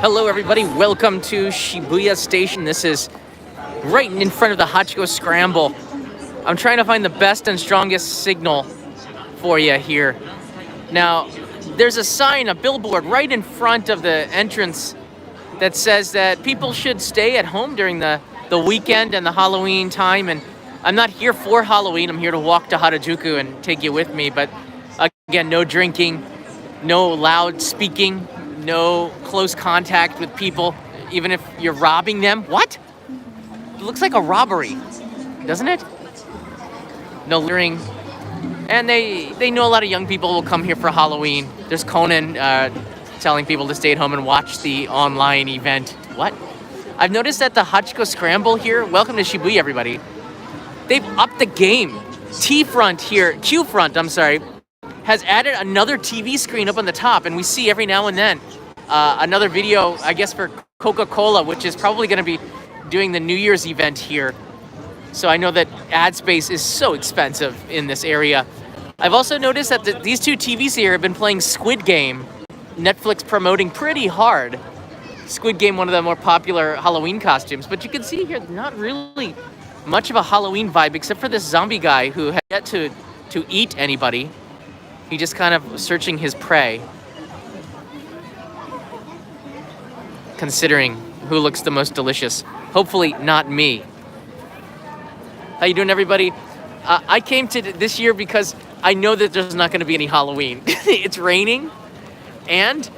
Hello everybody, welcome to Shibuya Station. This is right in front of the Hachiko scramble. I'm trying to find the best and strongest signal for you here. Now, there's a sign, a billboard right in front of the entrance that says that people should stay at home during the weekend and the Halloween time. And I'm not here for Halloween, I'm here to walk to Harajuku and take you with me. But again, no drinking, no loud speaking, no close contact with people, even if you're robbing them. What? It looks like a robbery, doesn't it? No littering. And they know a lot of young people will come here for Halloween. There's Conan telling people to stay at home and watch the online event. What? I've noticed that the Hachiko Scramble here, welcome to Shibuya everybody, they've upped the game. Q-Front, I'm sorry, has added another TV screen up on the top, and we see every now and then another video, I guess, for Coca-Cola, which is probably going to be doing the New Year's event here. So I know that ad space is so expensive in this area. I've also noticed that these two TVs here have been playing Squid Game, Netflix promoting pretty hard. Squid Game, one of the more popular Halloween costumes, but you can see here not really much of a Halloween vibe except for this zombie guy who had yet to eat anybody. He just kind of searching his prey, considering who looks the most delicious. Hopefully not me. How you doing, everybody? I came to this year because I know that there's not going to be any Halloween. It's raining, and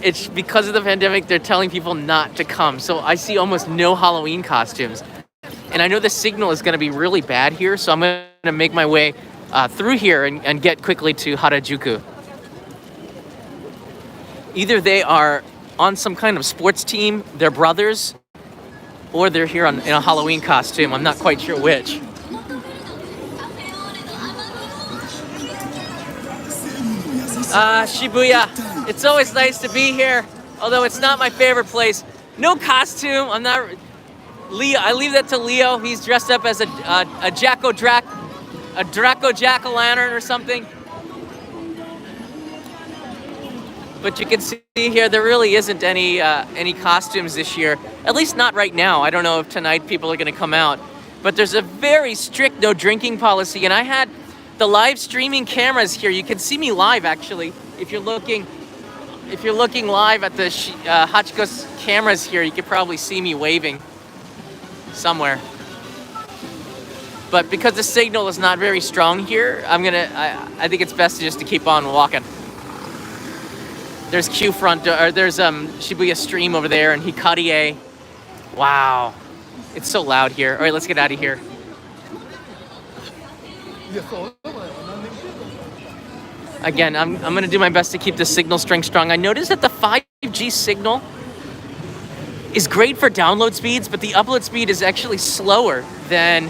it's because of the pandemic, they're telling people not to come. So I see almost no Halloween costumes. And I know the signal is going to be really bad here, so I'm going to make my way through here and get quickly to Harajuku. Either they are on some kind of sports team, they're brothers, or they're here in a Halloween costume. I'm not quite sure which. Shibuya. It's always nice to be here, although it's not my favorite place. No costume. I'm not... Leo, I leave that to Leo. He's dressed up as a Draco Jack-o'-lantern or something. But you can see here there really isn't any costumes this year. At least not right now. I don't know if tonight people are going to come out. But there's a very strict no drinking policy, and I had the live streaming cameras here. You can see me live actually. If you're looking live at the Hachiko's cameras here, you could probably see me waving somewhere. But because the signal is not very strong here, I think it's best just to keep on walking. There's Q-Front, or there's Shibuya Stream over there, and Hikarie. Wow, it's so loud here. All right, let's get out of here. Again, I'm gonna do my best to keep the signal strength strong. I noticed that the 5G signal is great for download speeds, but the upload speed is actually slower than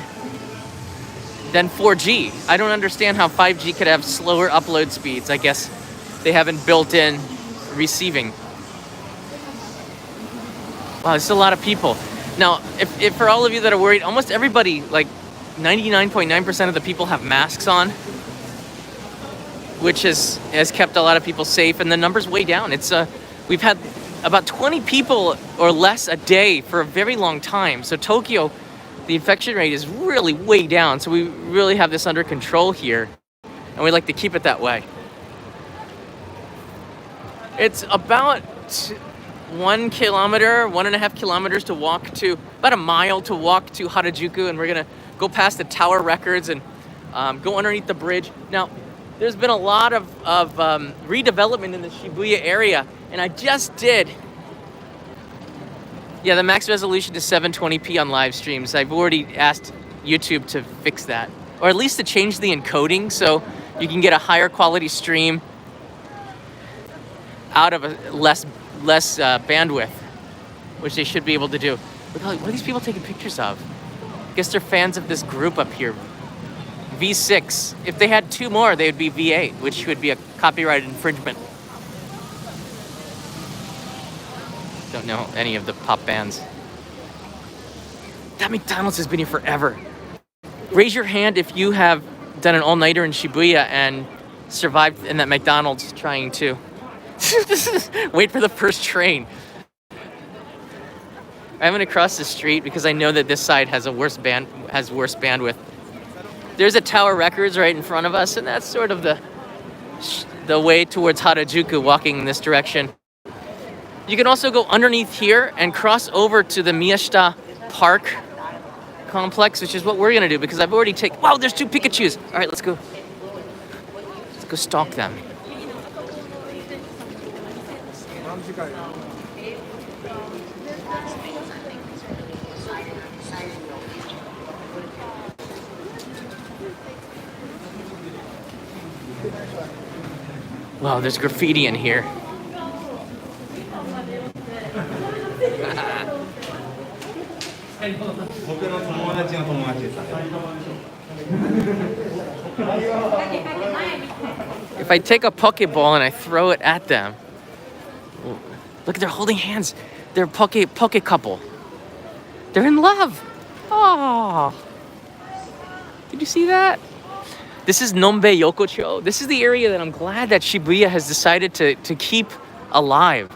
4G. I don't understand how 5G could have slower upload speeds. I guess they haven't built in receiving. Wow, there's a lot of people. Now, if for all of you that are worried, almost everybody, like 99.9% of the people have masks on, which has kept a lot of people safe, and the number's way down. We've had about 20 people or less a day for a very long time. So Tokyo, the infection rate is really way down. So we really have this under control here, and we like to keep it that way. It's about 1 kilometer, 1.5 kilometers to walk to, about a mile to walk to Harajuku, and we're gonna go past the Tower Records and go underneath the bridge. Now, there's been a lot of redevelopment in the Shibuya area, and I just did. Yeah, the max resolution is 720p on live streams. I've already asked YouTube to fix that, or at least to change the encoding so you can get a higher quality stream out of a less bandwidth, which they should be able to do. Look, what are these people taking pictures of? I guess they're fans of this group up here. V6. If they had two more, they would be V8, which would be a copyright infringement. Don't know any of the pop bands. That McDonald's has been here forever. Raise your hand if you have done an all-nighter in Shibuya and survived in that McDonald's trying to wait for the first train. I'm gonna cross the street because I know that this side has worse bandwidth. There's a Tower Records right in front of us, and that's sort of the way towards Harajuku, walking in this direction. You can also go underneath here and cross over to the Miyashita Park complex, which is what we're gonna do because I've already taken. Wow, there's 2 Pikachus. All right, let's go. Let's go stalk them. Wow, there's graffiti in here. If I take a Pokeball and I throw it at them, look, they're holding hands. They're a poke couple. They're in love. Oh, did you see that? This is Nombe Yokocho. This is the area that I'm glad that Shibuya has decided to keep alive.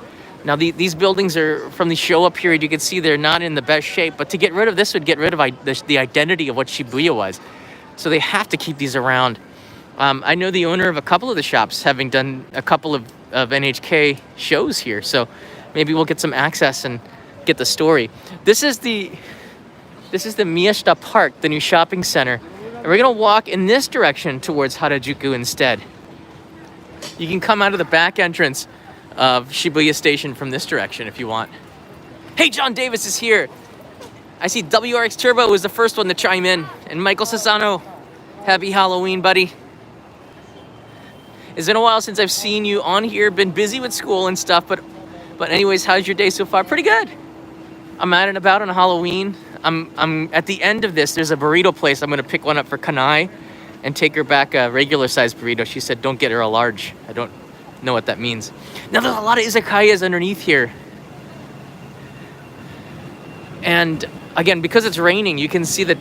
Now, these buildings are from the Showa period. You can see they're not in the best shape, but to get rid of this would get rid of the identity of what Shibuya was. So they have to keep these around. I know the owner of a couple of the shops, having done a couple of NHK shows here. So maybe we'll get some access and get the story. This is the Miyashita Park, the new shopping center. And we're gonna walk in this direction towards Harajuku instead. You can come out of the back entrance of Shibuya Station from this direction if you want. Hey, John Davis is here. I see WRX Turbo was the first one to chime in. And Michael Sassano, happy Halloween, buddy. It's been a while since I've seen you on here. Been busy with school and stuff, but anyways, how's your day so far? Pretty good. I'm out and about on Halloween. I'm at the end of this. There's a burrito place. I'm gonna pick one up for Kanai and take her back a regular sized burrito. She said, don't get her a large. I don't know what that means. Now there's a lot of izakayas underneath here. And again, because it's raining, you can see that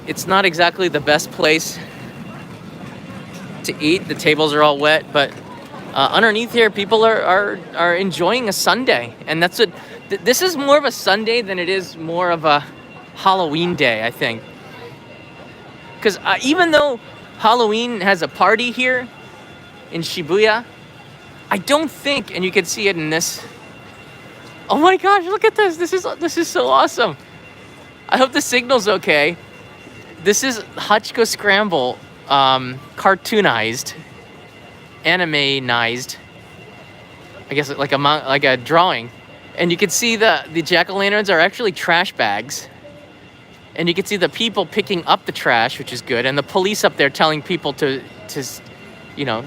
it's not exactly the best place to eat. The tables are all wet, but underneath here, people are enjoying a Sunday. And that's what, this is more of a Sunday than it is more of a Halloween day, I think. Because even though Halloween has a party here in Shibuya, I don't think, and you can see it in this. Oh my gosh, look at this. This is so awesome. I hope the signal's okay. This is Hachiko Scramble, cartoonized, anime-nized. I guess like a drawing. And you can see the jack-o'-lanterns are actually trash bags. And you can see the people picking up the trash, which is good, and the police up there telling people to you know,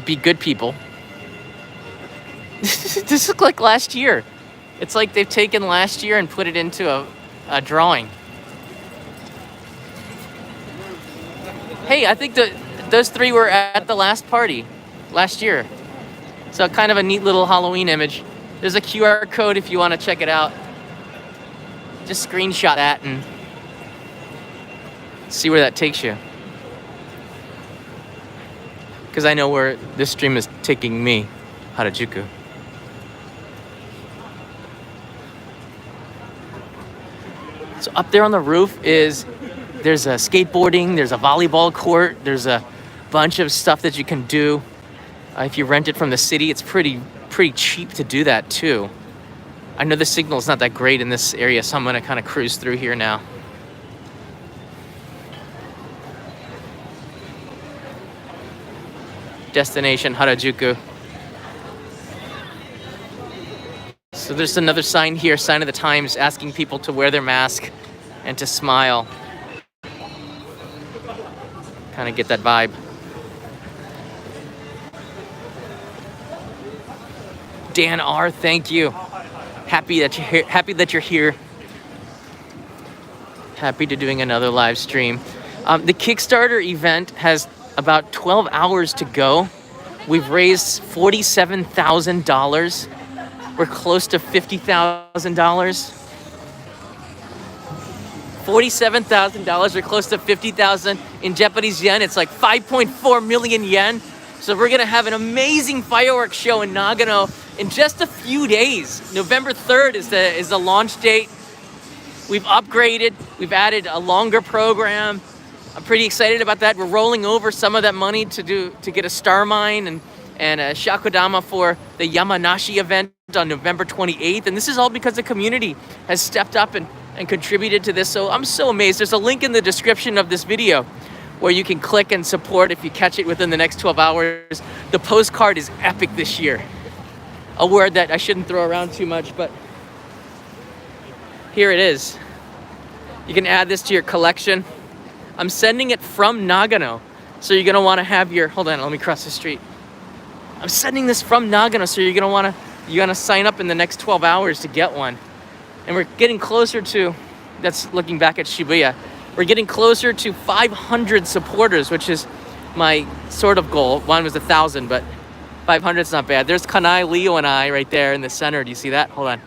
be good people. This looked like last year. It's like they've taken last year and put it into a drawing. Hey, I think those 3 were at the last party last year. So kind of a neat little Halloween image. There's a QR code if you want to check it out. Just screenshot that and see where that takes you. Because I know where this stream is taking me, Harajuku. So up there on the roof there's a skateboarding, there's a volleyball court, there's a bunch of stuff that you can do. If you rent it from the city, it's pretty cheap to do that too. I know the signal is not that great in this area, so I'm gonna kind of cruise through here now. Destination Harajuku. So there's another sign here, sign of the times, asking people to wear their mask and to smile. Kind of get that vibe. Dan R, thank you. Happy that you're here. Happy that you're here. Happy to doing another live stream. The Kickstarter event has about 12 hours to go. We've raised $47,000. We're close to $50,000. $47,000. We're close to 50,000 in Japanese yen. It's like 5.4 million yen. So we're gonna have an amazing fireworks show in Nagano in just a few days. November 3rd is the launch date. We've upgraded. We've added a longer program. I'm pretty excited about that. We're rolling over some of that money to get a star mine and a shakodama for the Yamanashi event on November 28th. And this is all because the community has stepped up and contributed to this. So I'm so amazed. There's a link in the description of this video where you can click and support if you catch it within the next 12 hours. The postcard is epic this year. A word that I shouldn't throw around too much, but here it is. You can add this to your collection. I'm sending it from Nagano. So you're gonna wanna have your, hold on, let me cross the street. I'm sending this from Nagano, so you're gonna sign up in the next 12 hours to get one. And we're getting closer to, that's looking back at Shibuya, we're getting closer to 500 supporters, which is my sort of goal. One was 1,000, but 500 is not bad. There's Kanai, Leo, and I right there in the center. Do you see that? Hold on.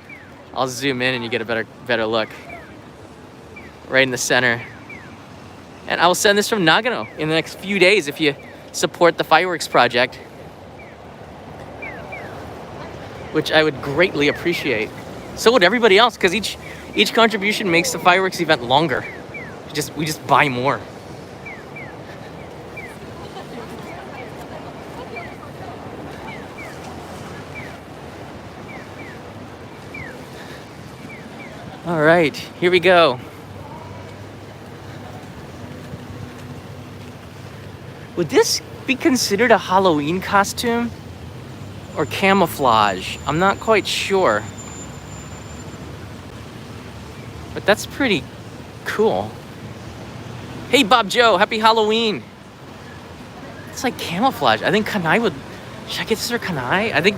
I'll zoom in and you get a better look. Right in the center. And I will send this from Nagano in the next few days if you support the fireworks project, which I would greatly appreciate. So would everybody else, because each contribution makes the fireworks event longer. We just buy more. All right, here we go. Would this be considered a Halloween costume or camouflage? I'm not quite sure. But that's pretty cool. Hey, Bob Joe, happy Halloween. It's like camouflage. I think Kanai would, should I get this for Kanai? I think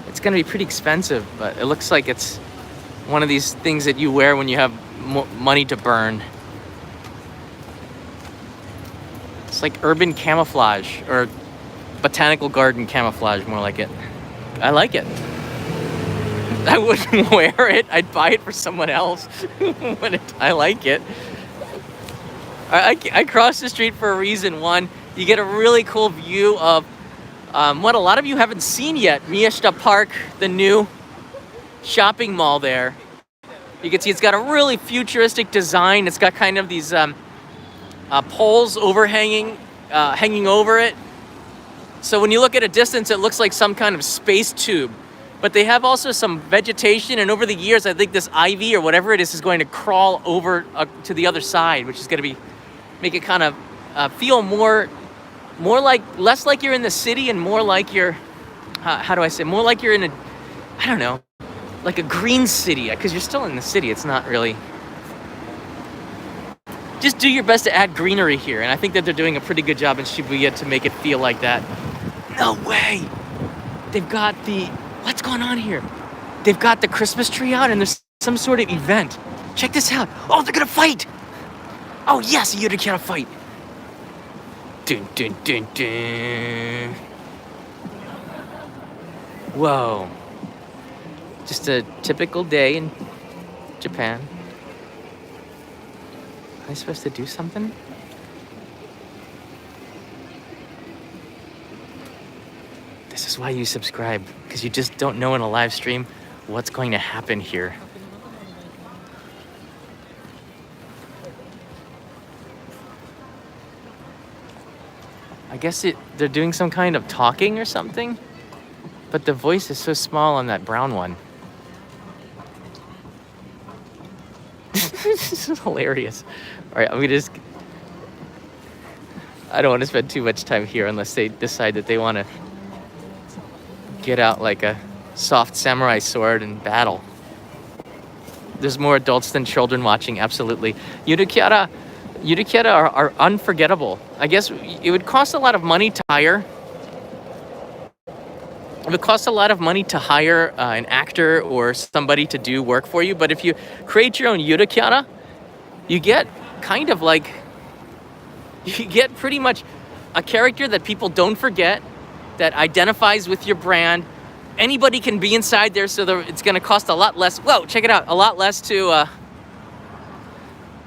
it's gonna be pretty expensive, but it looks like it's one of these things that you wear when you have money to burn. It's like urban camouflage, or botanical garden camouflage, more like it. I like it. I wouldn't wear it. I'd buy it for someone else. But I like it. I crossed the street for a reason. One, you get a really cool view of what a lot of you haven't seen yet. Miyashita Park, the new shopping mall there. You can see it's got a really futuristic design. It's got kind of these poles overhanging, hanging over it. So when you look at a distance, it looks like some kind of space tube. But they have also some vegetation, and over the years, I think this ivy or whatever it is going to crawl over to the other side, which is going to make it kind of feel more like, less like you're in the city and more like you're, how do I say, more like you're in a, I don't know, like a green city, because you're still in the city. It's not really, just do your best to add greenery here. And I think that they're doing a pretty good job in Shibuya to make it feel like that. No way. They've got the, what's going on here? They've got the Christmas tree out and there's some sort of event. Check this out. Oh, they're gonna fight. Oh yes, a Yurikara fight. Dun, dun, dun, dun. Whoa. Just a typical day in Japan. Am I supposed to do something? This is why you subscribe, because you just don't know in a live stream what's going to happen here. I guess they're doing some kind of talking or something, but the voice is so small on that brown one. This is hilarious. All right, I'm gonna just, I don't want to spend too much time here unless they decide that they want to get out like a soft samurai sword and battle. There's more adults than children watching, absolutely. Yurikara are unforgettable. I guess it would cost a lot of money to hire. It would cost a lot of money to hire an actor or somebody to do work for you. But if you create your own Yurikara, you get kind of like, you get pretty much a character that people don't forget, that identifies with your brand. Anybody can be inside there, so it's going to cost a lot less. Whoa, check it out. A lot less to,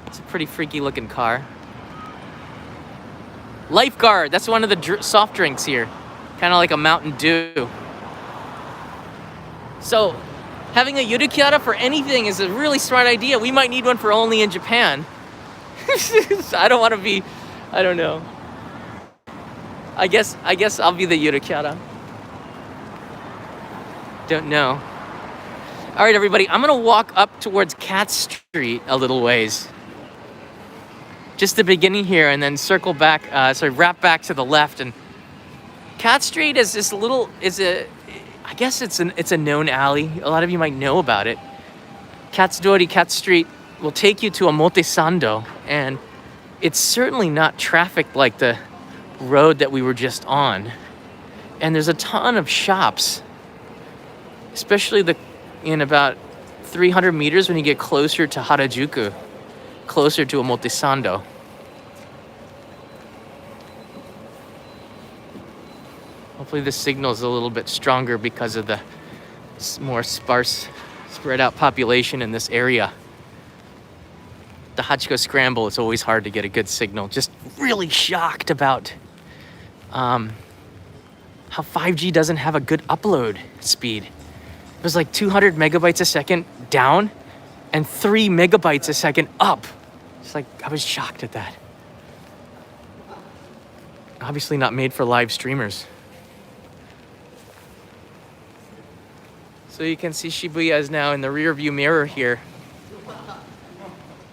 it's a pretty freaky looking car. Lifeguard, that's one of the soft drinks here. Kind of like a Mountain Dew. So Having a Yurukiara for anything is a really smart idea. We might need one for only in Japan. I don't want to be, I don't know. I guess I'll be the Yurukiara. Don't know. All right, everybody, I'm gonna walk up towards Cat Street a little ways. Just the beginning here, and then circle back, wrap back to the left. And Cat Street is this little, I guess it's a known alley. A lot of you might know about it. Katsudori, Cat Street will take you to Omotesando, and it's certainly not trafficked like the road that we were just on. And there's a ton of shops, especially in about 300 meters when you get closer to Harajuku, closer to Omotesando. Hopefully the signal is a little bit stronger because of the more sparse, spread out population in this area. The Hachiko scramble, it's always hard to get a good signal. Just really shocked about how 5G doesn't have a good upload speed. It was like 200 megabytes a second down and 3 megabytes a second up. It's like, I was shocked at that. Obviously not made for live streamers. So you can see Shibuya is now in the rear view mirror here.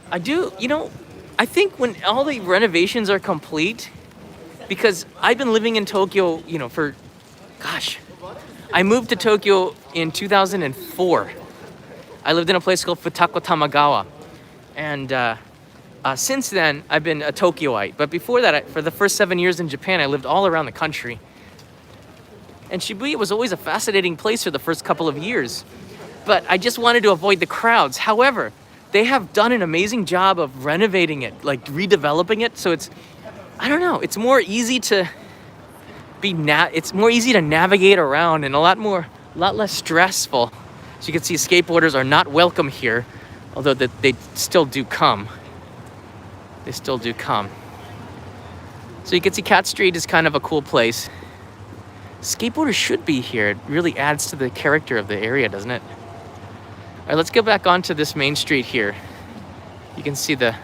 I think when all the renovations are complete, because I've been living in Tokyo, I moved to Tokyo in 2004. I lived in a place called Futako Tamagawa. And since then, I've been a Tokyoite. But before that, for the first 7 years in Japan, I lived all around the country. And Shibuya was always a fascinating place for the first couple of years. But I just wanted to avoid the crowds. However, they have done an amazing job of renovating it, like redeveloping it. So it's more easy to it's more easy to navigate around and a lot less stressful. So you can see skateboarders are not welcome here, although they still do come. They still do come. So you can see Cat Street is kind of a cool place. Skateboarders should be here. It really adds to the character of the area, doesn't it? All right, let's go back onto this main street here. You can see the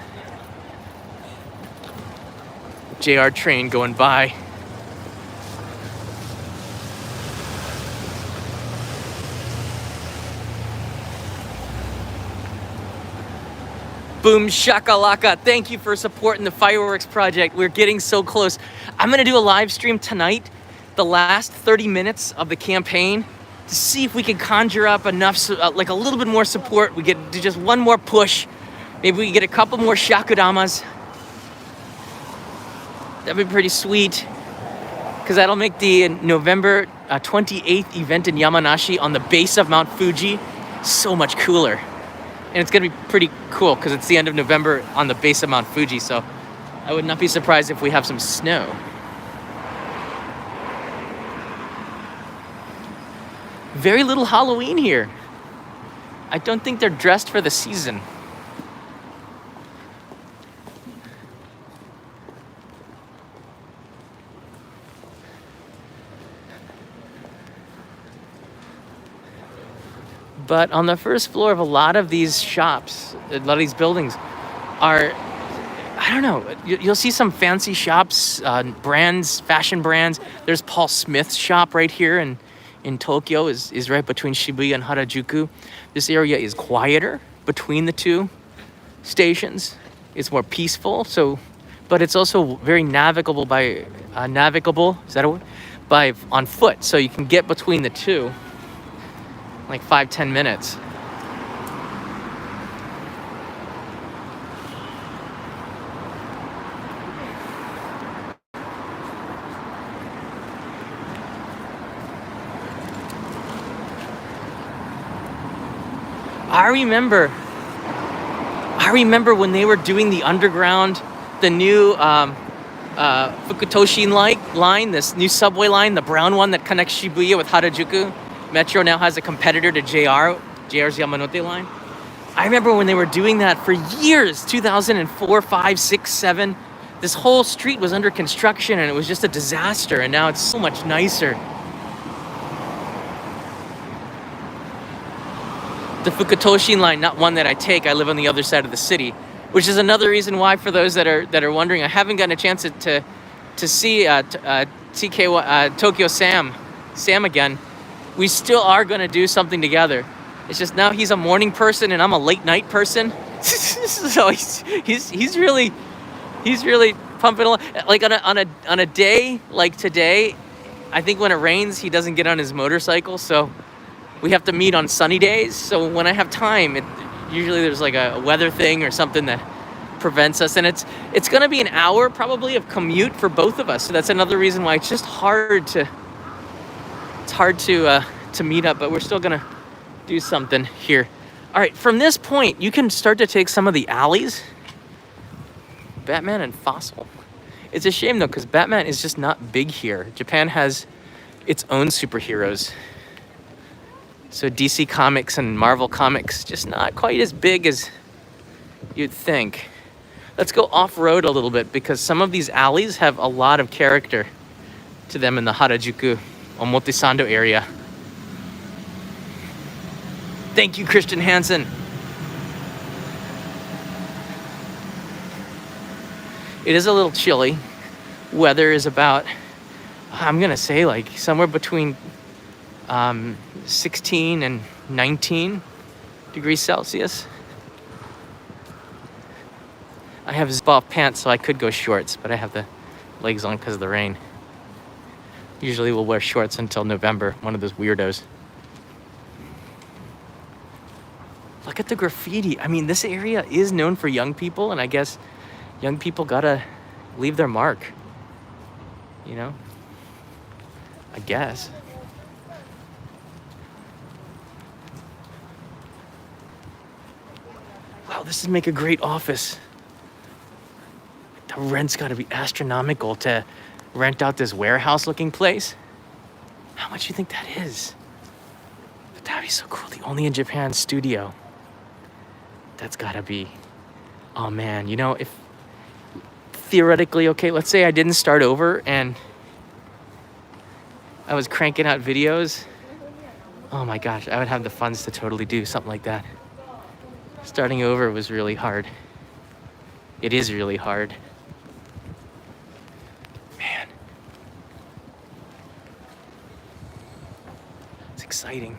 JR train going by. Boom shakalaka. Thank you for supporting the fireworks project. We're getting so close. I'm gonna do a live stream tonight, the last 30 minutes of the campaign, to see if we can conjure up enough, like a little bit more support. We get to just one more push. Maybe we can get a couple more shakudamas. That'd be pretty sweet, because that'll make the November 28th event in Yamanashi on the base of Mount Fuji so much cooler. And it's gonna be pretty cool because it's the end of November on the base of Mount Fuji, so I would not be surprised if we have some snow. Very little Halloween here. I don't think they're dressed for the season. But on the first floor of a lot of these shops, a lot of these buildings are, I don't know, you'll see some fancy shops, brands, fashion brands. There's Paul Smith's shop right here in Tokyo, is right between Shibuya and Harajuku. This area is quieter between the two stations. It's more peaceful, but it's also very navigable is that a word? On foot, so you can get between the two. Like 5-10 minutes. I remember when they were doing the underground, the new Fukutoshi line, this new subway line, the brown one that connects Shibuya with Harajuku. Metro now has a competitor to JR's Yamanote line. I remember when they were doing that for years, 2004, 5, 6, 7. This whole street was under construction and it was just a disaster, and now it's so much nicer. the Fukutoshin line, not one that I take. I live on the other side of the city, which is another reason why, for those that are wondering, I haven't gotten a chance to see Tokyo Sam again. We still are going to do something together. It's just now he's a morning person and I'm a late night person. So he's really pumping along. Like on a day like today, I think when it rains, he doesn't get on his motorcycle, so we have to meet on sunny days. So when I have time, usually there's like a weather thing or something that prevents us, and it's going to be an hour probably of commute for both of us. So that's another reason why it's just hard to meet up, but we're still going to do something here. All right, from this point, you can start to take some of the alleys. Batman and Fossil. It's a shame though, because Batman is just not big here. Japan has its own superheroes. So DC Comics and Marvel Comics, just not quite as big as you'd think. Let's go off-road a little bit, because some of these alleys have a lot of character to them in the Harajuku, Omotesando area. Thank you, Christian Hansen. It is a little chilly. Weather is about, I'm gonna say, like somewhere between 16 and 19 degrees Celsius. I have zip-off pants, so I could go shorts, but I have the legs on because of the rain. Usually we'll wear shorts until November, one of those weirdos. Look at the graffiti. I mean, this area is known for young people, and I guess young people gotta leave their mark, you know? I guess. Wow, this would make a great office. The rent's gotta be astronomical to rent out this warehouse-looking place. How much do you think that is? But that'd be so cool. The only in Japan studio. That's gotta be, oh man, you know, if theoretically, okay, let's say I didn't start over and I was cranking out videos. Oh my gosh, I would have the funds to totally do something like that. Starting over was really hard. It is really hard. Man. It's exciting.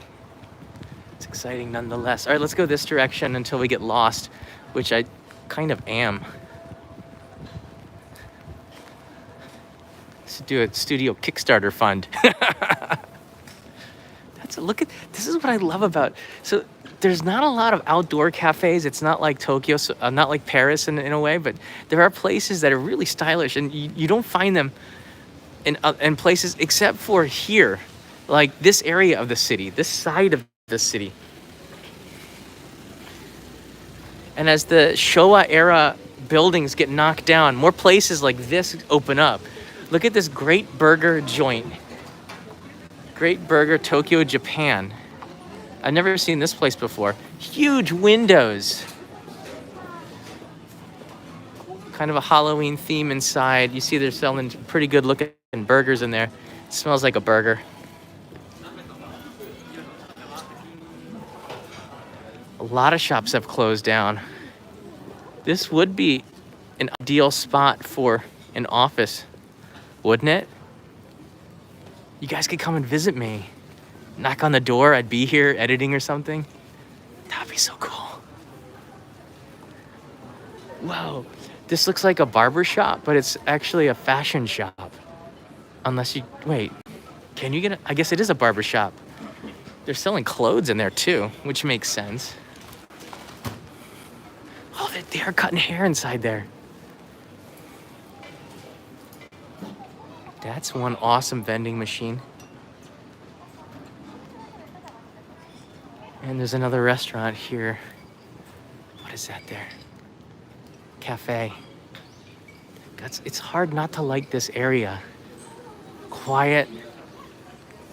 It's exciting nonetheless. All right, let's go this direction until we get lost, which I kind of am. Let's do a studio Kickstarter fund. Look at, this is what I love about, so there's not a lot of outdoor cafes. It's not like Tokyo, so, not like Paris in a way, but there are places that are really stylish, and you don't find them in places except for here, like this area of the city, this side of the city. And as the Showa era buildings get knocked down, more places like this open up. Look at this Great Burger joint. Great Burger, Tokyo, Japan. I've never seen this place before. Huge windows. Kind of a Halloween theme inside. You see they're selling pretty good looking burgers in there. It smells like a burger. A lot of shops have closed down. This would be an ideal spot for an office, wouldn't it? You guys could come and visit me. Knock on the door, I'd be here editing or something. That would be so cool. Whoa, this looks like a barber shop, but it's actually a fashion shop. Unless you, wait, can you get a, I guess it is a barber shop. They're selling clothes in there too, which makes sense. Oh, they are cutting hair inside there. That's one awesome vending machine. And there's another restaurant here. What is that there? Cafe. It's hard not to like this area. Quiet,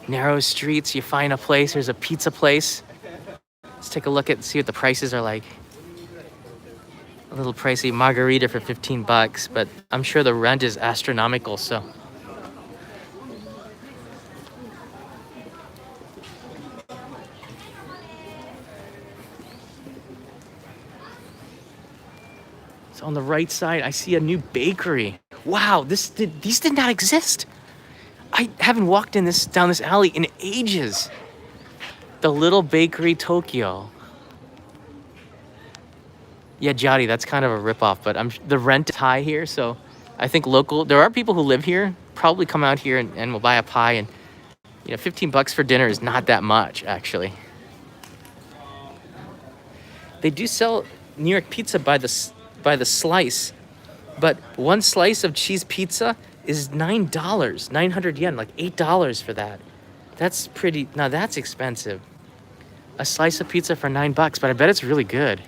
narrow streets. You find a place, there's a pizza place. Let's take a look at, see what the prices are like. A little pricey margarita for 15 bucks, but I'm sure the rent is astronomical, so. So on the right side, I see a new bakery. Wow, these did not exist. I haven't walked down this alley in ages. The Little Bakery Tokyo. Yeah, Jari, that's kind of a ripoff, but the rent is high here, so I think there are people who live here, probably come out here and will buy a pie, and 15 bucks for dinner is not that much, actually. They do sell New York pizza by the slice, but one slice of cheese pizza is $9, 900 yen, like $8 for that. Now that's expensive. A slice of pizza for $9, but I bet it's really good.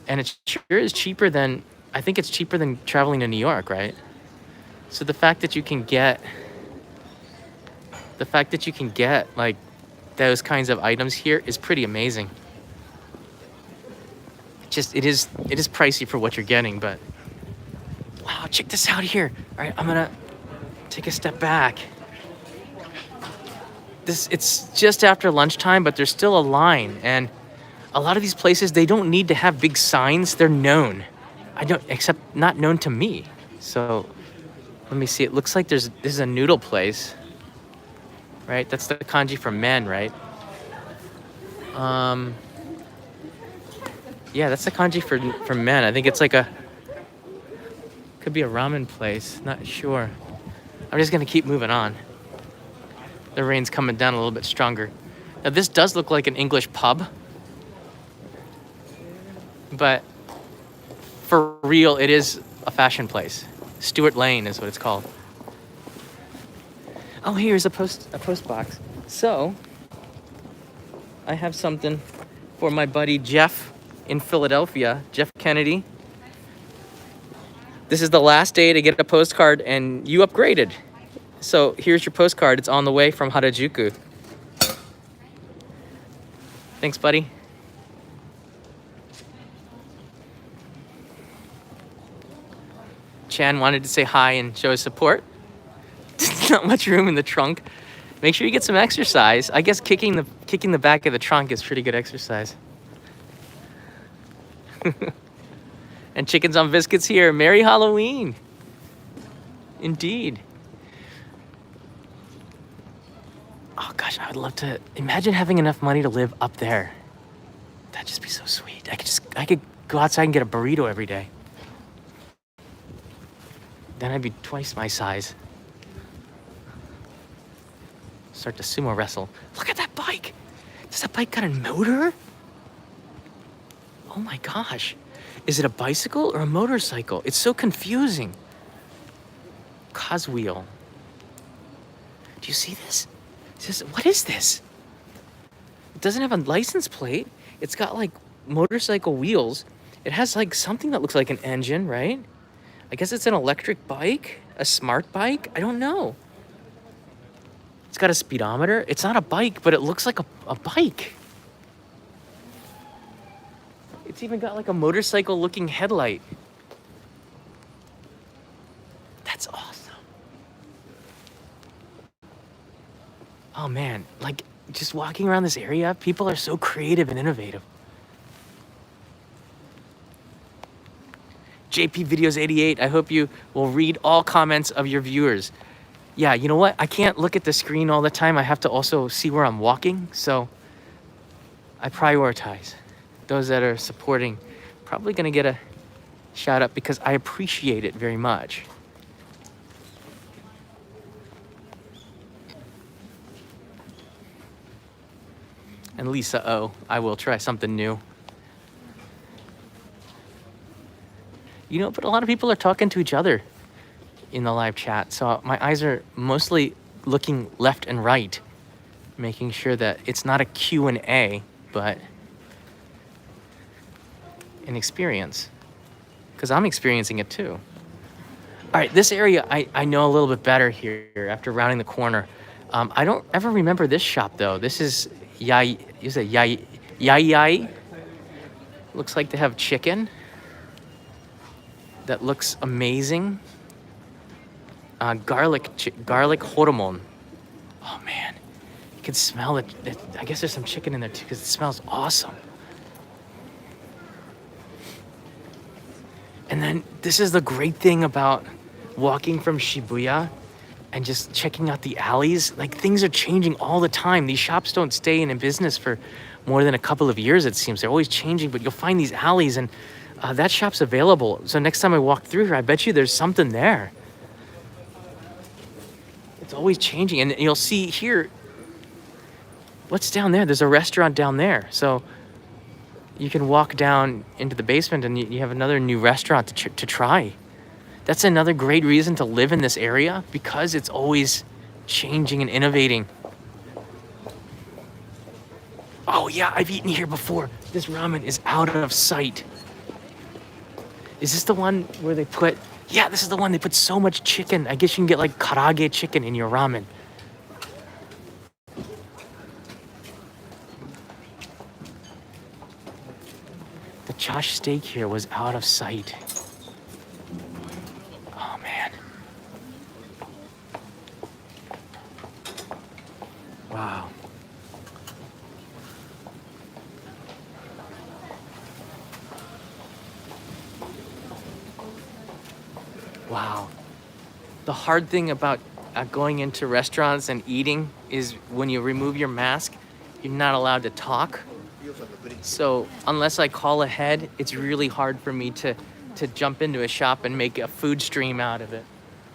And it sure is cheaper than, I think it's cheaper than traveling to New York, right? So the fact that you can get like those kinds of items here is pretty amazing. It is pricey for what you're getting, but wow, check this out here. All right, I'm gonna take a step back. It's just after lunchtime, but there's still a line, and a lot of these places, they don't need to have big signs. They're known. Except not known to me. So let me see. It looks like this is a noodle place, right? That's the kanji for men, right? Yeah, that's the kanji for men. I think it's like could be a ramen place. Not sure. I'm just gonna keep moving on. The rain's coming down a little bit stronger. Now this does look like an English pub, but for real, it is a fashion place. Stuart Lane is what it's called. Oh, here's a post box. So I have something for my buddy Jeff in Philadelphia, Jeff Kennedy. This is the last day to get a postcard, and you upgraded. So here's your postcard. It's on the way from Harajuku. Thanks, buddy. Chan wanted to say hi and show his support. There's not much room in the trunk. Make sure you get some exercise. I guess kicking the back of the trunk is pretty good exercise. And chickens on biscuits here. Merry Halloween. Indeed. Oh gosh, I would love to imagine having enough money to live up there. That'd just be so sweet. I could go outside and get a burrito every day. Then I'd be twice my size. Start to sumo wrestle. Look at that bike. Does that bike got a motor? Oh my gosh. Is it a bicycle or a motorcycle? It's so confusing. Coswheel. Do you see this? What is this? It doesn't have a license plate. It's got like motorcycle wheels. It has like something that looks like an engine, right? I guess it's an electric bike, a smart bike. I don't know. It's got a speedometer. It's not a bike, but it looks like a bike. It's even got like a motorcycle looking headlight. That's awesome. Oh man, like just walking around this area, people are so creative and innovative. JP Videos 88, I hope you will read all comments of your viewers. Yeah, you know what? I can't look at the screen all the time. I have to also see where I'm walking. So I prioritize those that are supporting. Probably going to get a shout out because I appreciate it very much. And Lisa O, I will try something new. You know, but a lot of people are talking to each other in the live chat. So my eyes are mostly looking left and right, making sure that it's not a Q&A, but an experience. Because I'm experiencing it too. All right, this area I know a little bit better here after rounding the corner. I don't ever remember this shop though. This is Yai. Is it Yai? Looks like they have chicken. That looks amazing. Garlic horomon. Oh man, you can smell it. I guess there's some chicken in there too because it smells awesome. And And then this is the great thing about walking from Shibuya and just checking out the alleys. Like, things are changing all the time. These shops don't stay in business for more than a couple of years, it seems. They're always changing, but you'll find these alleys, and that shop's available. So next time I walk through here, I bet you there's something there. It's always changing. And you'll see here, what's down there? There's a restaurant down there. So you can walk down into the basement and you have another new restaurant to try. That's another great reason to live in this area, because it's always changing and innovating. Oh yeah, I've eaten here before. This ramen is out of sight. Is this the one where they put... Yeah, this is the one. They put so much chicken. I guess you can get like karage chicken in your ramen. The Josh steak here was out of sight. Oh man. Wow. Wow. The hard thing about going into restaurants and eating is when you remove your mask, you're not allowed to talk. So unless I call ahead, it's really hard for me to jump into a shop and make a food stream out of it.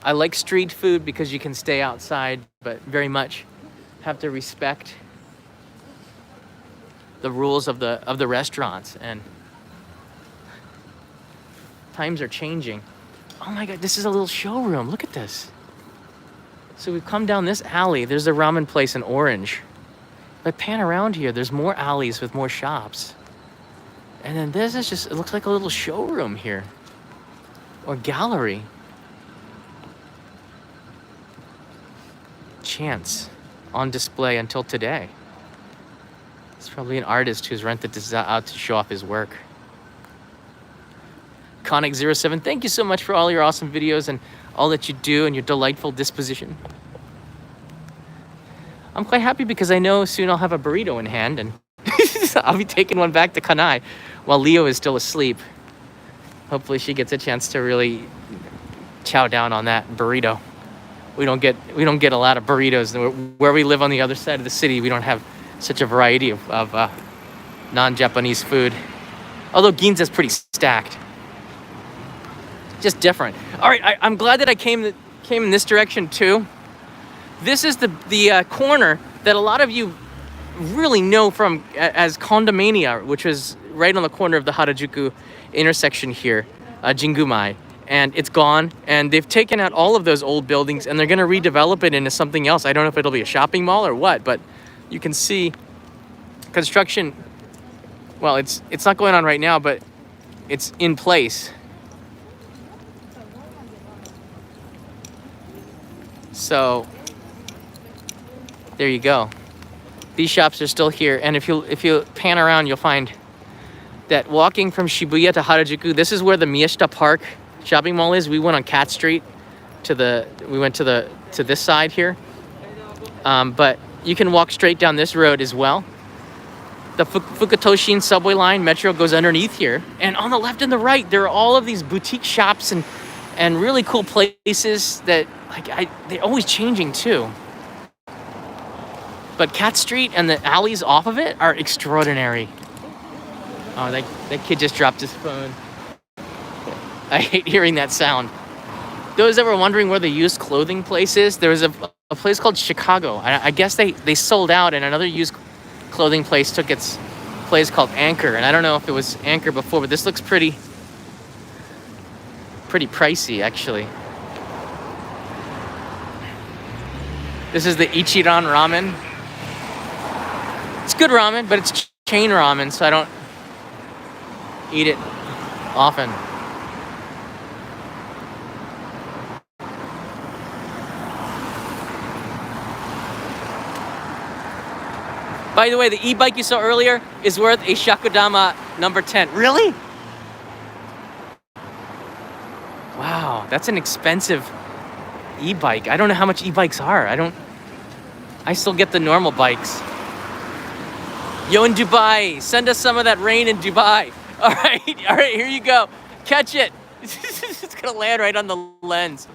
I like street food because you can stay outside, but very much have to respect the rules of the restaurants, and times are changing. Oh my God, this is a little showroom. Look at this. So we've come down this alley. There's a ramen place in orange. If I pan around here, there's more alleys with more shops. And then this is just, it looks like a little showroom here. Or gallery. Chance. On display until today. It's probably an artist who's rented this out to show off his work. Conic07, thank you so much for all your awesome videos and all that you do and your delightful disposition. I'm quite happy because I know soon I'll have a burrito in hand, and I'll be taking one back to Kanai while Leo is still asleep. Hopefully she gets a chance to really chow down on that burrito. We don't get a lot of burritos. Where we live on the other side of the city, we don't have such a variety of non-Japanese food. Although Ginza's pretty stacked. Just different. All right, I'm glad that I came in this direction too. This is the corner that a lot of you really know from as Condomania, which was right on the corner of the Harajuku intersection here, Jingumai. And it's gone, and they've taken out all of those old buildings, and they're gonna redevelop it into something else. I don't know if it'll be a shopping mall or what, but you can see construction. Well, it's not going on right now, but it's in place. So there you go. These shops are still here, and if you pan around, you'll find that walking from Shibuya to Harajuku, this is where the Miyashita Park shopping mall is. We went on Cat Street to this side here, but you can walk straight down this road as well. The Fukutoshin subway line metro goes underneath here, and on the left and the right there are all of these boutique shops and really cool places that they're always changing too. But Cat Street and the alleys off of it are extraordinary. Oh, that kid just dropped his phone. I hate hearing that sound. Those that were wondering where the used clothing place is, there was a place called Chicago. I guess they sold out, and another used clothing place took its place called Anchor. And I don't know if it was Anchor before, but this looks pretty pricey, actually. This is the Ichiran ramen. It's good ramen, but it's chain ramen, so I don't eat it often. By the way, the e-bike you saw earlier is worth a Shakudama number 10. Really? Wow, that's an expensive e-bike. I don't know how much e-bikes are. I still get the normal bikes. Yo, in Dubai, send us some of that rain in Dubai. All right, here you go. Catch it. It's gonna land right on the lens.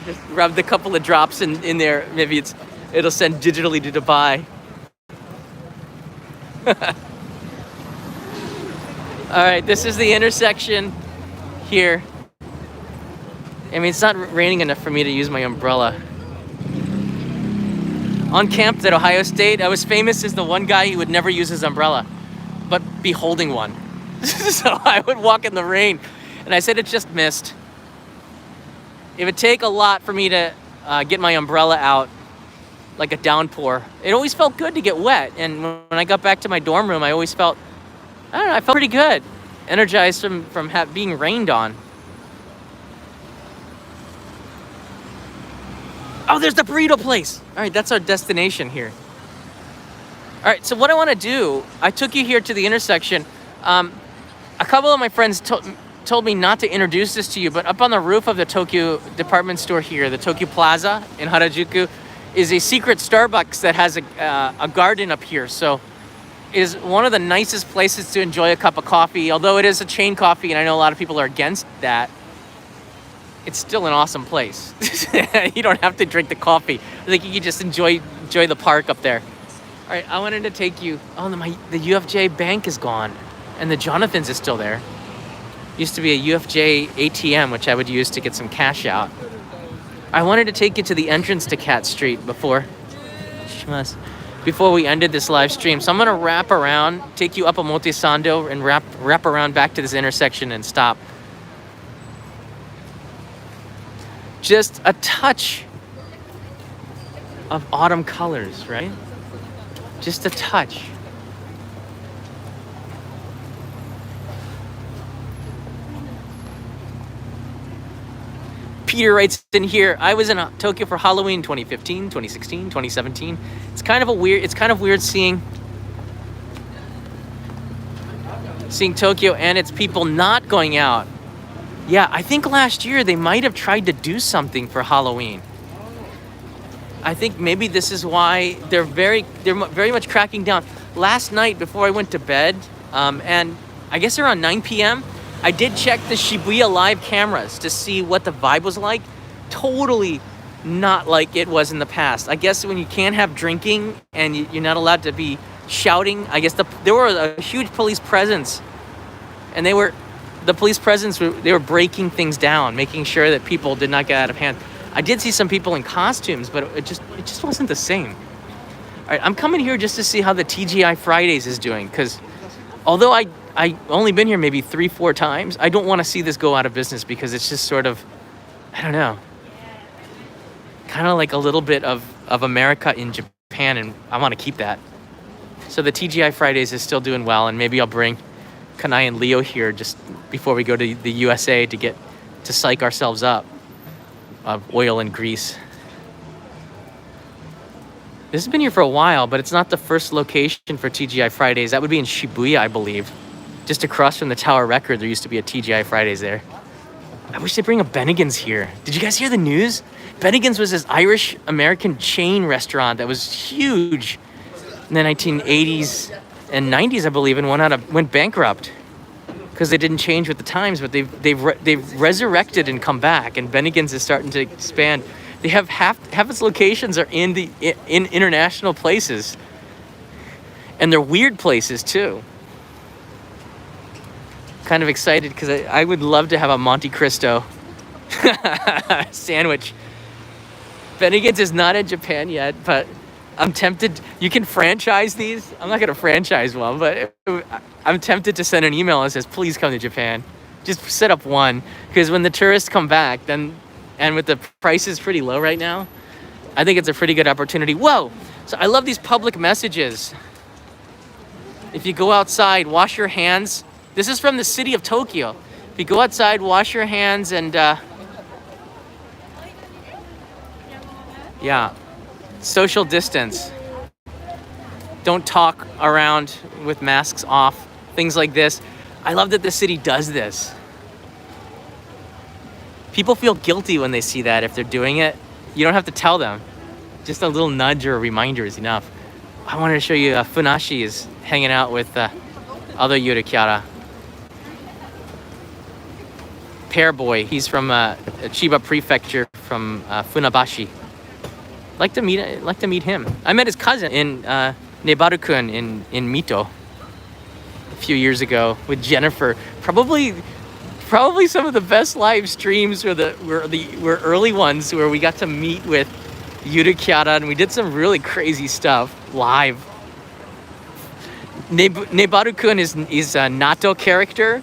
Just rubbed a couple of drops in there. Maybe it'll send digitally to Dubai. All right, this is the intersection here. I mean, it's not raining enough for me to use my umbrella. On campus at Ohio State, I was famous as the one guy who would never use his umbrella, but be holding one. So I would walk in the rain, and I said it just missed. It would take a lot for me to get my umbrella out, like a downpour. It always felt good to get wet, and when I got back to my dorm room, I always felt, I don't know, I felt pretty good, energized from being rained on. Oh, there's the burrito place. All right, that's our destination here. All right, so what I want to do, I took you here to the intersection. A couple of my friends told me not to introduce this to you, but up on the roof of the Tokyo department store here, the Tokyo Plaza in Harajuku, is a secret Starbucks that has a garden up here. So it is one of the nicest places to enjoy a cup of coffee. Although it is a chain coffee, and I know a lot of people are against that, it's still an awesome place. You don't have to drink the coffee. I think you can just enjoy the park up there. All right, I wanted to take you. Oh, the UFJ bank is gone, and the Jonathan's is still there. Used to be a UFJ ATM, which I would use to get some cash out. I wanted to take you to the entrance to Cat Street before we ended this live stream. So I'm gonna wrap around, take you up Omotesando, and wrap around back to this intersection and stop. Just a touch of autumn colors, right? Just a touch. Peter writes in here, I was in Tokyo for Halloween 2015, 2016, 2017. It's kind of weird seeing Tokyo and its people not going out. Yeah, I think last year they might have tried to do something for Halloween. I think maybe this is why they're very much cracking down. Last night before I went to bed, and I guess around 9 p.m., I did check the Shibuya live cameras to see what the vibe was like. Totally not like it was in the past. I guess when you can't have drinking and you're not allowed to be shouting, I guess there were a huge police presence, and they were breaking things down, making sure that people did not get out of hand. I did see some people in costumes, but it just wasn't the same. All right, I'm coming here just to see how the TGI Fridays is doing, because although I only been here maybe 3-4 times, I don't want to see this go out of business, because it's just sort of, I don't know, kind of like a little bit of America in Japan, and I want to keep that. So the TGI Fridays is still doing well, and maybe I'll bring Kanai and Leo here just before we go to the USA to psych ourselves up of oil and grease. This has been here for a while, but it's not the first location for TGI Fridays. That would be in Shibuya, I believe. Just across from the Tower Record, there used to be a TGI Fridays there. I wish they'd bring a Bennigan's here. Did you guys hear the news? Bennigan's was this Irish-American chain restaurant that was huge in the 1980s and 90s, I believe, and went bankrupt because they didn't change with the times. But they've resurrected and come back, and Bennigan's is starting to expand. They have half its locations are in international places, and they're weird places too. Kind of excited because I would love to have a Monte Cristo sandwich. Bennigan's is not in Japan yet, but I'm tempted. You can franchise these. I'm not going to franchise one, but I'm tempted to send an email that says, please come to Japan. Just set up one, because when the tourists come back, and with the prices pretty low right now, I think it's a pretty good opportunity. Whoa! So I love these public messages. If you go outside, wash your hands. This is from the city of Tokyo. If you go outside, wash your hands, and yeah, social distance. Don't talk around with masks off. Things like this. I love that the city does this. People feel guilty when they see that if they're doing it. You don't have to tell them. Just a little nudge or a reminder is enough. I wanted to show you Funashi is hanging out with other Yurakyara. Pear Boy, he's from Chiba Prefecture from Funabashi. Like to meet him. I met his cousin in Nebaru-kun in Mito a few years ago with Jennifer. Probably some of the best live streams were early ones where we got to meet with Yurakyara and we did some really crazy stuff live. Nebaru-kun is a Nato character,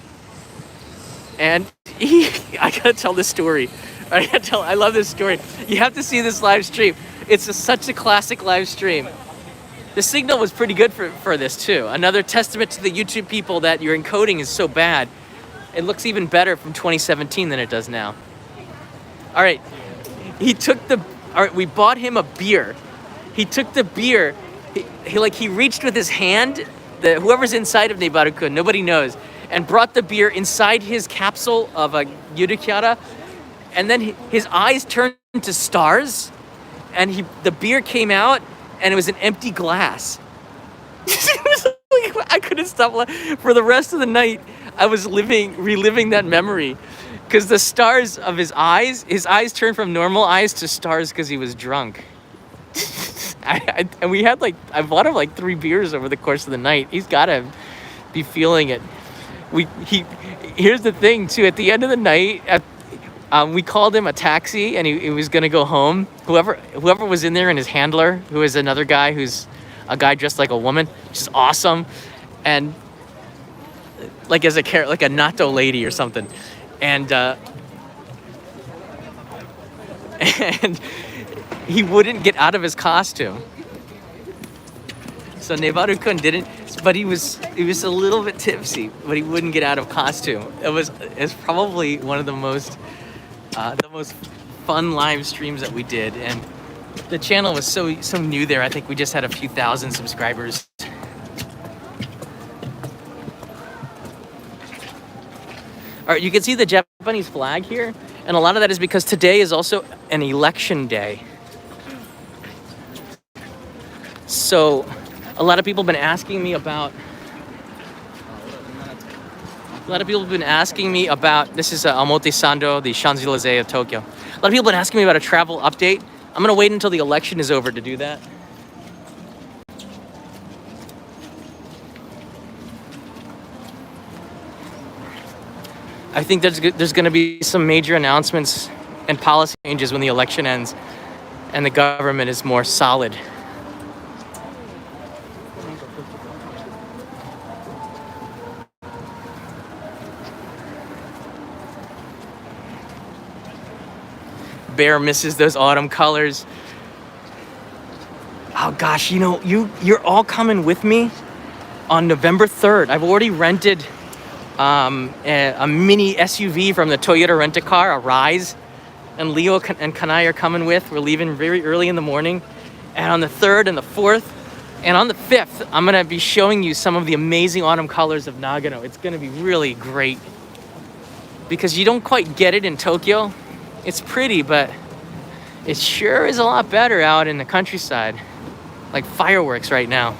and I gotta tell this story. I love this story. You have to see this live stream. It's such a classic live stream. The signal was pretty good for this too. Another testament to the YouTube people that your encoding is so bad. It looks even better from 2017 than it does now. All right, we bought him a beer. He took the beer, he reached with his hand, whoever's inside of Nebaru-kun, nobody knows, and brought the beer inside his capsule of a Yurakyara, and then his eyes turned to stars, and the beer came out, and it was an empty glass. I couldn't stop for the rest of the night. I was reliving that memory, because the stars of his eyes turned from normal eyes to stars because he was drunk. And we had I bought him 3 beers over the course of the night. He's gotta be feeling it. Here's the thing too. At the end of the night, we called him a taxi, and he was gonna go home. Whoever was in there, and his handler, who is another guy who's a guy dressed like a woman, which is awesome, and as a Nato lady or something, and and he wouldn't get out of his costume. So Nebaru-kun didn't, but he was a little bit tipsy, but he wouldn't get out of costume. It's probably one of the most fun live streams that we did, and the channel was so new there. I think we just had a few thousand subscribers. All right, you can see the Japanese flag here, and a lot of that is because today is also an election day. So a lot of people have been asking me about this is Omotesando, the Champs-Élysées of Tokyo. A lot of people have been asking me about a travel update. I'm gonna wait until the election is over to do that. I think there's gonna be some major announcements and policy changes when the election ends and the government is more solid. Bear misses those autumn colors. Oh gosh, you're all coming with me on November 3rd. I've already rented a mini SUV from the Toyota Rent-A-Car, a Rise, and Leo and Kanai are coming with. We're leaving very early in the morning, and on the 3rd and the 4th and on the 5th, I'm gonna be showing you some of the amazing autumn colors of Nagano. It's gonna be really great because you don't quite get it in Tokyo. It's pretty, but it sure is a lot better out in the countryside, like fireworks right now.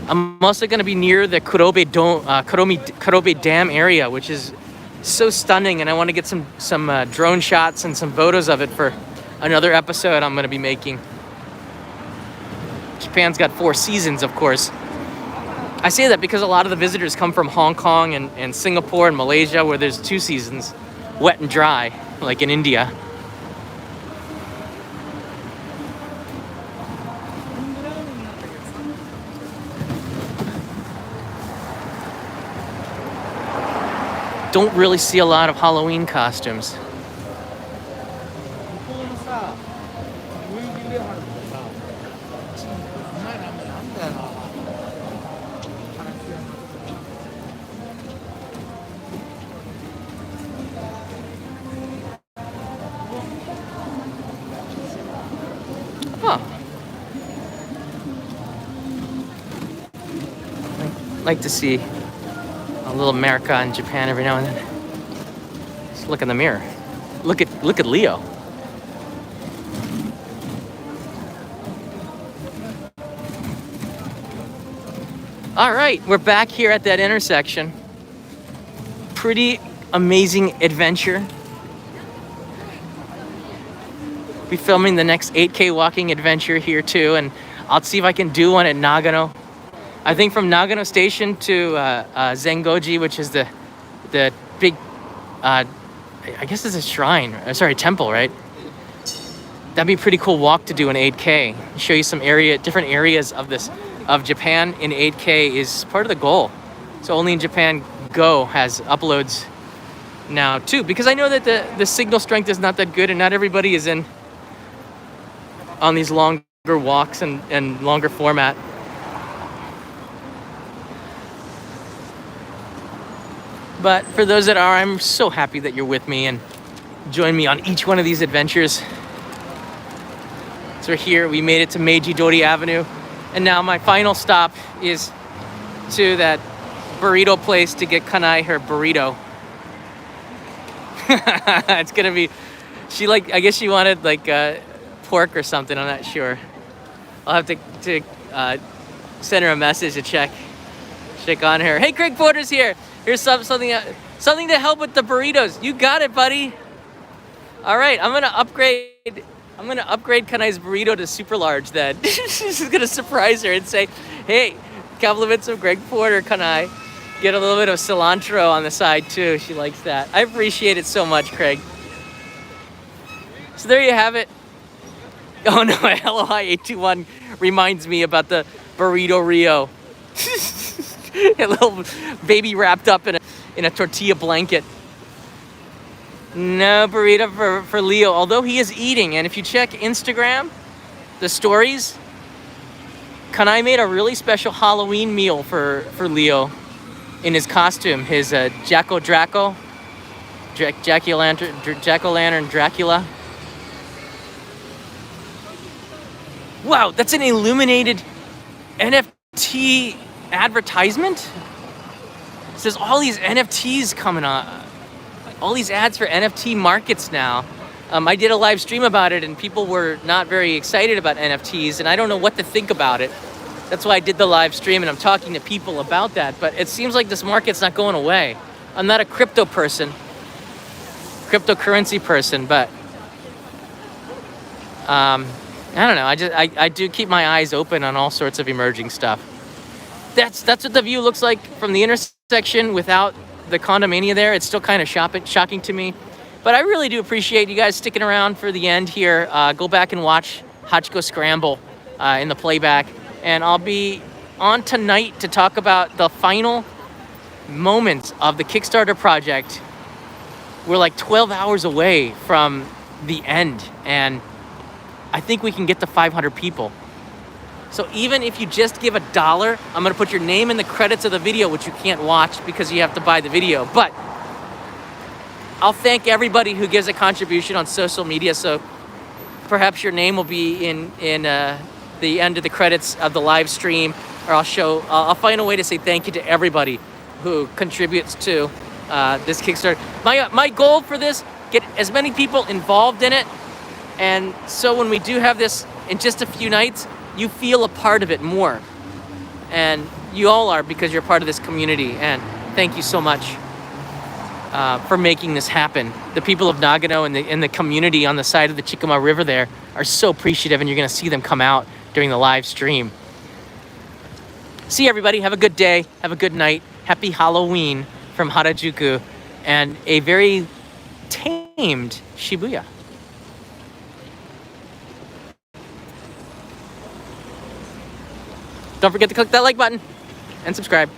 I'm also going to be near the Kurobe Dam area, which is so stunning, and I want to get some drone shots and some photos of it for another episode I'm going to be making. Japan's got 4 seasons, of course. I say that because a lot of the visitors come from Hong Kong and Singapore and Malaysia, where there's 2 seasons, wet and dry, like in India. Don't really see a lot of Halloween costumes. Like to see a little America in Japan every now and then. Just look in the mirror. Look at Leo. All right, we're back here at that intersection. Pretty amazing adventure. Be filming the next 8K walking adventure here too, and I'll see if I can do one at Nagano. I think from Nagano Station to Zengoji, which is the big, I guess it's a shrine, sorry, temple, right? That'd be a pretty cool walk to do in 8K. Show you some different areas of Japan in 8K is part of the goal. So Only in Japan Go has uploads now too, because I know that the signal strength is not that good and not everybody is on these longer walks and longer format. But for those that are, I'm so happy that you're with me and join me on each one of these adventures. So we're here, we made it to Meiji Dori Avenue, and now my final stop is to that burrito place to get Kanai her burrito. It's gonna be, I guess she wanted like pork or something, I'm not sure. I'll have to send her a message to check on her. Hey, Craig Porter's here. Here's something to help with the burritos. You got it, buddy. All right, I'm gonna upgrade Kanai's burrito to super large then. She's gonna surprise her and say, hey, compliments of Greg Porter, Kanai. Get a little bit of cilantro on the side too. She likes that. I appreciate it so much, Craig. So there you have it. Oh no, LOI821 reminds me about the burrito Rio. A little baby wrapped up in a tortilla blanket. No burrito for Leo, although he is eating. And if you check Instagram, the stories, Kanai made a really special Halloween meal for Leo in his costume, his Jack-o'-lantern Dracula. Wow, that's an illuminated NFT advertisement? It says all these NFTs coming on. All these ads for NFT markets now. I did a live stream about it and people were not very excited about NFTs and I don't know what to think about it. That's why I did the live stream and I'm talking to people about that. But it seems like this market's not going away. I'm not a cryptocurrency person, but I don't know. I do keep my eyes open on all sorts of emerging stuff. That's what the view looks like from the intersection without the condominium there. It's still kind of shocking to me. But I really do appreciate you guys sticking around for the end here. Go back and watch Hachiko Scramble in the playback. And I'll be on tonight to talk about the final moments of the Kickstarter project. We're like 12 hours away from the end. And I think we can get to 500 people. So even if you just give $1, I'm gonna put your name in the credits of the video, which you can't watch because you have to buy the video. But I'll thank everybody who gives a contribution on social media. So perhaps your name will be in the end of the credits of the live stream, or I'll find a way to say thank you to everybody who contributes to this Kickstarter. My goal for this, get as many people involved in it. And so when we do have this in just a few nights, you feel a part of it more. And you all are, because you're part of this community. And thank you so much for making this happen. The people of Nagano and the community on the side of the Chikuma River there are so appreciative, and you're gonna see them come out during the live stream. See everybody, have a good day, have a good night. Happy Halloween from Harajuku and a very tamed Shibuya. Don't forget to click that like button and subscribe.